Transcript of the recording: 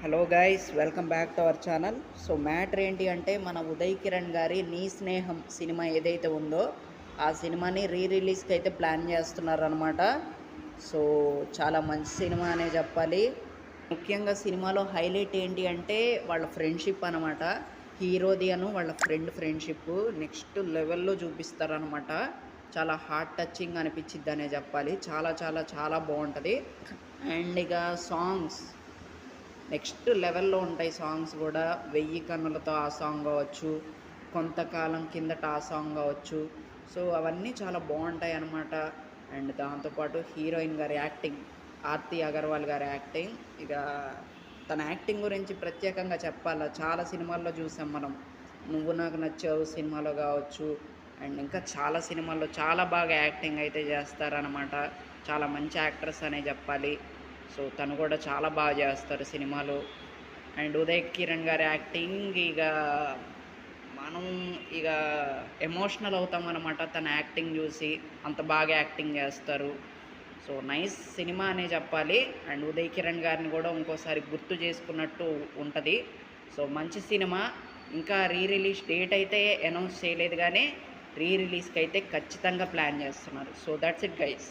Hello guys, welcome back to our channel. So matter ఏంటి అంటే మన ఉదయ్ కిరణ్ గారి నీ స్నేహం సినిమా ఏదైతే ఉందో ఆ సినిమాని రిలీజ్కి అయితే ప్లాన్ చేస్తున్నారనమాట. సో చాలా మంచి సినిమా అనే చెప్పాలి. ముఖ్యంగా సినిమాలో హైలైట్ ఏంటి అంటే వాళ్ళ ఫ్రెండ్షిప్ అనమాట. హీరోది అను వాళ్ళ ఫ్రెండ్షిప్ నెక్స్ట్ లెవెల్లో చూపిస్తారనమాట. చాలా హార్ట్ టచింగ్ అనిపించిద్ది అనే చెప్పాలి. చాలా చాలా చాలా బాగుంటుంది. అండ్ ఇక సాంగ్స్ నెక్స్ట్ లెవెల్లో ఉంటాయి. సాంగ్స్ కూడా 1000 కన్నులతో ఆ సాంగ్ కావచ్చు, కొంతకాలం కిందట ఆ సాంగ్ కావచ్చు. సో అవన్నీ చాలా బాగుంటాయి అన్నమాట. అండ్ దాంతోపాటు హీరోయిన్ గారి యాక్టింగ్, ఆర్తి అగర్వాల్ గారి యాక్టింగ్, ఇక తన యాక్టింగ్ గురించి ప్రత్యేకంగా చెప్పాలా. చాలా సినిమాల్లో చూసాం మనం. నువ్వు నాకు నచ్చావు సినిమాలో కావచ్చు, అండ్ ఇంకా చాలా సినిమాల్లో చాలా బాగా యాక్టింగ్ అయితే చేస్తారనమాట. చాలా మంచి యాక్ట్రెస్ అనే చెప్పాలి. సో తను కూడా చాలా బాగా చేస్తారు సినిమాలో. అండ్ ఉదయ్ కిరణ్ గారి యాక్టింగ్ ఇక మనం ఇక ఎమోషనల్ అవుతాం అనమాట తన యాక్టింగ్ చూసి. అంత బాగా యాక్టింగ్ చేస్తారు. సో నైస్ సినిమా అనే చెప్పాలి. అండ్ ఉదయ్ కిరణ్ గారిని కూడా ఇంకోసారి గుర్తు చేసుకున్నట్టు ఉంటుంది. సో మంచి సినిమా. ఇంకా రిలీజ్ డేట్ అయితే అనౌన్స్ చేయలేదు, కానీ రిలీజ్కి అయితే ఖచ్చితంగా ప్లాన్ చేస్తున్నారు. So that's it guys.